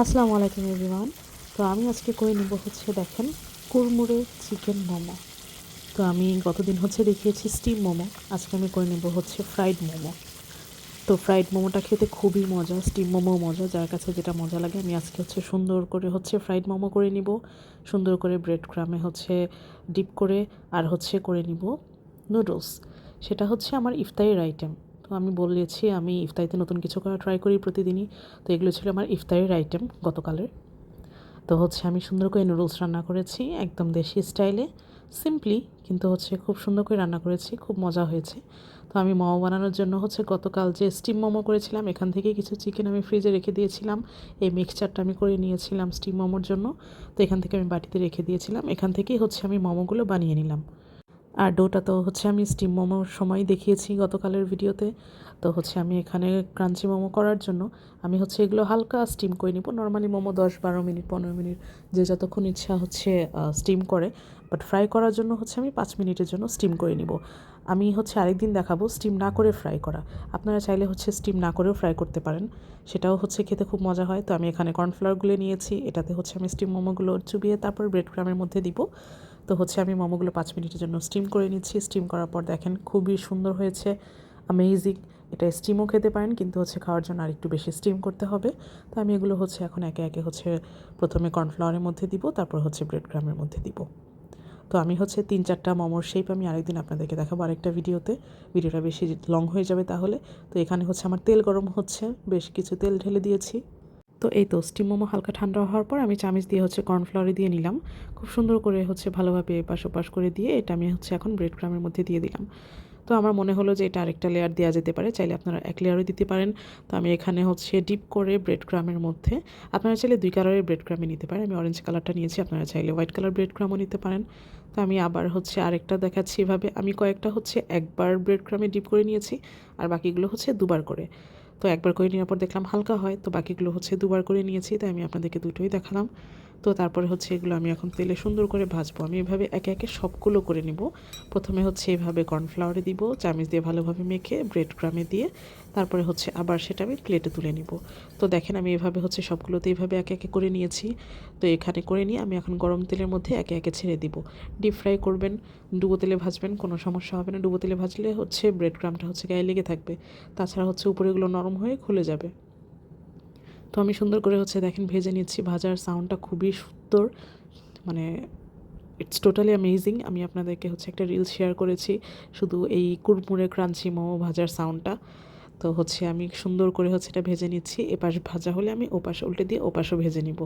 আসসালামু আলাইকুম এভরিওয়ান। তো আমি আজকে করে নিব হচ্ছে দেখেন কুড়মুড়ে চিকেন মোমো। তো আমি গতদিন হচ্ছে দেখিয়েছি স্টিম মোমো, আজকে আমি করে নেব হচ্ছে ফ্রাইড মোমো। তো ফ্রাইড মোমোটা খেতে খুবই মজা, স্টিম মোমো মজা, যার কাছে যেটা মজা লাগে। আমি আজকে হচ্ছে সুন্দর করে হচ্ছে ফ্রাইড মোমো করে নিব, সুন্দর করে ব্রেড ক্রামে হচ্ছে ডিপ করে, আর হচ্ছে করে নিব নুডলস। সেটা হচ্ছে আমার ইফতারির আইটেম। তো আমি বলেছি আমি ইফতারিতে নতুন কিছু করা ট্রাই করি প্রতিদিনই। তো এগুলো ছিল আমার ইফতারির আইটেম গতকালের। তো হচ্ছে আমি সুন্দর করে নুডলস রান্না করেছি একদম দেশি স্টাইলে, সিম্পলি, কিন্তু হচ্ছে খুব সুন্দর করে রান্না করেছি, খুব মজা হয়েছে। তো আমি মোমো বানানোর জন্য হচ্ছে গতকাল যে স্টিম মোমো করেছিলাম এখান থেকে কিছু চিকেন আমি ফ্রিজে রেখে দিয়েছিলাম। এই মিক্সচারটা আমি করে নিয়েছিলাম স্টিম মোমোর জন্য। তো এখান থেকে আমি বাটিতে রেখে দিয়েছিলাম, এখান থেকেই হচ্ছে আমি মোমোগুলো বানিয়ে নিলাম। আর ডোটা তো হচ্ছে আমি স্টিম মোমোর সময় দেখিয়েছি গতকালের ভিডিওতে। তো হচ্ছে আমি এখানে ক্রাঞ্চি মোমো করার জন্য আমি হচ্ছে এগুলো হালকা স্টিম করে নিব। নর্মালি মোমো 10-12 মিনিট 15 মিনিট যে যতক্ষণ ইচ্ছা হচ্ছে স্টিম করে, বাট ফ্রাই করার জন্য হচ্ছে আমি 5 মিনিটের জন্য স্টিম করে নিব। আমি হচ্ছে আরেকদিন দেখাবো স্টিম না করে ফ্রাই করা। আপনারা চাইলে হচ্ছে স্টিম না করেও ফ্রাই করতে পারেন, সেটাও হচ্ছে খেতে খুব মজা হয়। তো আমি এখানে কর্নফ্লাওয়ারগুলো নিয়েছি, এটাতে হচ্ছে আমি স্টিম মোমোগুলো চুবিয়ে তারপর ব্রেড ক্রামের মধ্যে দিব। তো হচ্ছে আমি মোমোগুলো 5 মিনিটের জন্য স্টিম করে নিচ্ছি। স্টিম করার পর দেখেন খুবই সুন্দর হয়েছে, অ্যামেজিং। এটা স্টিমও খেতে পারেন, কিন্তু হচ্ছে খাওয়ার জন্য আরেকটু বেশি স্টিম করতে হবে। তো আমি এগুলো হচ্ছে এখন একে একে হচ্ছে প্রথমে কর্নফ্লাওয়ারের মধ্যে দিব, তারপর হচ্ছে ব্রেড ক্রামের মধ্যে দিব। তো আমি হচ্ছে 3-4টা মোমোর শেপ আমি আরেকদিন আপনাদেরকে দেখাবো আরেকটা ভিডিওতে। ভিডিওটা বেশি লং হয়ে যাবে তাহলে। তো এখানে হচ্ছে আমার তেল গরম হচ্ছে, বেশ কিছু তেল ঢেলে দিয়েছি। তো এই তো স্টিম মোমো হালকা ঠান্ডা হওয়ার পর আমি চামচ দিয়ে হচ্ছে কর্নফ্লাওয়ারে দিয়ে নিলাম, খুব সুন্দর করে হচ্ছে ভালোভাবে এপাশ ওপাশ করে দিয়ে এটা আমি হচ্ছে এখন ব্রেড ক্রামের মধ্যে দিয়ে দিলাম। তো আমার মনে হলো যে এটা আরেকটা লেয়ার দেওয়া যেতে পারে, চাইলে আপনারা এক লেয়ারও দিতে পারেন। তো আমি এখানে হচ্ছে ডিপ করে ব্রেড ক্রামের মধ্যে, আপনারা চাইলে 2 কালারের ব্রেড ক্রামই নিতে পারেন। আমি অরেঞ্জ কালারটা নিয়েছি, আপনারা চাইলে হোয়াইট কালার ব্রেড ক্রামও নিতে পারেন। তো আমি আবার হচ্ছে আরেকটা দেখাচ্ছি এভাবে। আমি কয়েকটা হচ্ছে একবার ব্রেড ক্রামে ডিপ করে নিয়েছি, আর বাকিগুলো হচ্ছে দুবার করে। তো একবার করে নেওয়ার পর দেখলাম হালকা হয়, তো বাকিগুলো হচ্ছে দুবার করে নিয়েছি। তাই আমি আপনাদেরকে দুটোই দেখালাম। তো তারপরে হচ্ছে এগুলো আমি এখন তেলে সুন্দর করে ভাজবো। আমি এভাবে একে একে সবগুলো করে নিব। প্রথমে হচ্ছে এভাবে কর্নফ্লাওয়ারে দিব, চামচ দিয়ে ভালোভাবে মেখে ব্রেড ক্রামে দিয়ে তারপরে হচ্ছে আবার সেটা আমি প্লেটে তুলে নিব। তো দেখেন আমি এভাবে হচ্ছে সবগুলোতে এইভাবে একে একে করে নিয়েছি। তো এখানে করে নিয়ে আমি এখন গরম তেলের মধ্যে একে একে ছেড়ে দিব। ডিপ ফ্রাই করবেন, ডুবো তেলে ভাজবেন, কোনো সমস্যা হবে না। ডুবো তেলে ভাজলে হচ্ছে ব্রেড ক্রামটা হচ্ছে গায়ে লেগে থাকবে, তাছাড়া হচ্ছে উপরেগুলো নরম হয়ে খুলে যাবে। তো আমি সুন্দর করে হচ্ছে দেখেন ভেজে নিচ্ছি। ভাজার সাউন্ডটা খুবই সুন্দর, মানে ইটস টোটালি অ্যামেজিং। আমি আপনাদেরকে হচ্ছে একটা রিল শেয়ার করেছি শুধু এই কুড়মুড়ে ক্রাঞ্চি মোমো ভাজার সাউন্ডটা। তো হচ্ছে আমি সুন্দর করে হচ্ছে এটা ভেজে নিচ্ছি। এপাশ ভাজা হলে আমি ওপাশ উল্টে দিয়ে ওপাশও ভেজে নিব।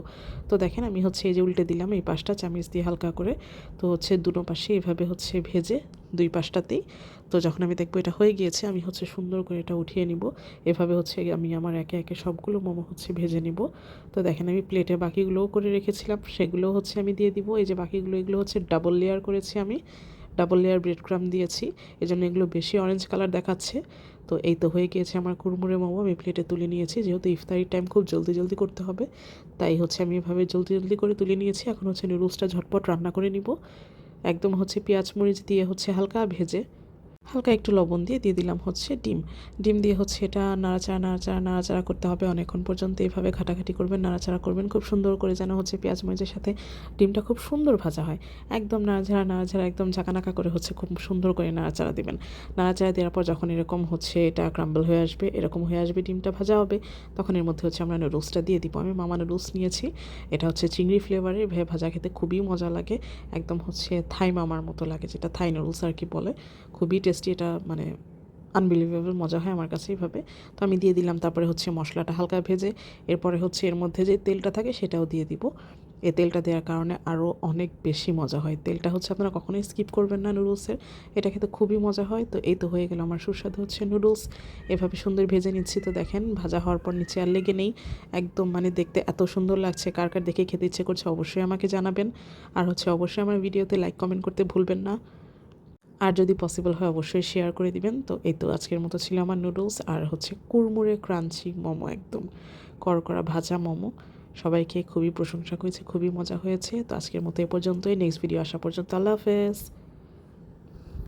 তো দেখেন আমি হচ্ছে এই যে উল্টে দিলাম এই পাশটা চামচ দিয়ে হালকা করে। তো হচ্ছে দুটো পাশে এভাবে হচ্ছে ভেজে দুই পাশটাতেই। তো যখন আমি দেখবো এটা হয়ে গিয়েছে আমি হচ্ছে সুন্দর করে এটা উঠিয়ে নিব। এভাবে হচ্ছে আমি আমার একে একে সবগুলো মোমো হচ্ছে ভেজে নিব। তো দেখেন আমি প্লেটে বাকিগুলোও করে রেখেছিলাম, সেগুলোও হচ্ছে আমি দিয়ে দিব। এই যে বাকিগুলো এগুলো হচ্ছে ডাবল লেয়ার করেছি আমি, ডাবল লেয়ার ব্রেড ক্রাম দিয়েছি, এজন্য এগুলো বেশি অরেঞ্জ কালার দেখাচ্ছে। তো এই তো হয়ে গিয়েছে আমার কুড়মুড়ে মোমো। আমি প্লেটে তুলে নিয়েছি, যেহেতু ইফতারির টাইম খুব জলদি জলদি করতে হবে, তাই হচ্ছে আমি এভাবে জলদি জলদি করে তুলে নিয়েছি। এখন হচ্ছে নুডলসটা ঝটপট রান্না করে নিব, একদম হচ্ছে পেঁয়াজ মরিচ দিয়ে হচ্ছে হালকা ভেজে হালকা একটু লবণ দিয়ে দিয়ে দিলাম হচ্ছে ডিম। ডিম দিয়ে হচ্ছে এটা নাড়াচাড়া নাড়াচাড়া নাড়াচাড়া করতে হবে অনেকক্ষণ পর্যন্ত। এইভাবে ঘাটাঘাটি করবেন, নাড়াচাড়া করবেন খুব সুন্দর করে, যেন হচ্ছে পেঁয়াজ মরিচের সাথে ডিমটা খুব সুন্দর ভাজা হয়। একদম নাড়াচাড়া নাড়াচাড়া একদম ঝাঁকানাকা করে হচ্ছে খুব সুন্দর করে নাড়াচাড়া দিবেন। নাড়াচাড়া দেওয়ার পর যখন এরকম হচ্ছে এটা ক্রাম্বল হয়ে আসবে, এরকম হয়ে আসবে, ডিমটা ভাজা হবে, তখন এর মধ্যে হচ্ছে আমরা নুডলসটা দিয়ে দিব। আমি মামা নুডলস নিয়েছি, এটা হচ্ছে চিংড়ি ফ্লেভারের, ভাজা খেতে খুবই মজা লাগে, একদম হচ্ছে থাই মামার মতো লাগে, যেটা থাই নুডলস আর কি বলে। খুবই টেস্টি এটা, মানে আনবিলিভেবল মজা হয় আমার কাছে এইভাবে। তো আমি দিয়ে দিলাম, তারপরে হচ্ছে মশলাটা হালকা ভেজে এরপরে হচ্ছে এর মধ্যে যে তেলটা থাকে সেটাও দিয়ে দিব। এই তেলটা দেওয়ার কারণে আরও অনেক বেশি মজা হয়। তেলটা হচ্ছে আপনারা কখনোই স্কিপ করবেন না নুডলসের, এটা খেতে খুবই মজা হয়। তো এই তো হয়ে গেল আমার সুস্বাদু হচ্ছে নুডলস। এভাবে সুন্দর ভেজে নিচ্ছি। তো দেখেন ভাজা হওয়ার পর নিচে আর লেগে নেই, একদম মানে দেখতে এত সুন্দর লাগছে। কার কার দেখে খেতে ইচ্ছে করছে অবশ্যই আমাকে জানাবেন। আর হচ্ছে অবশ্যই আমার ভিডিওতে লাইক কমেন্ট করতে ভুলবেন না, আর যদি পসিবল হয় অবশ্যই শেয়ার করে দিবেন। তো এই তো আজকের মতো ছিল আমার নুডলস আর হচ্ছে কুড়মুড়ে ক্রাঞ্চি মোমো, একদম করকরা ভাজা মোমো। সবাইকে খুবই প্রশংসা করেছে, খুবই মজা হয়েছে। তো আজকের মতো এ পর্যন্তই, নেক্সট ভিডিও আসা পর্যন্ত আল্লাহ হাফেজ।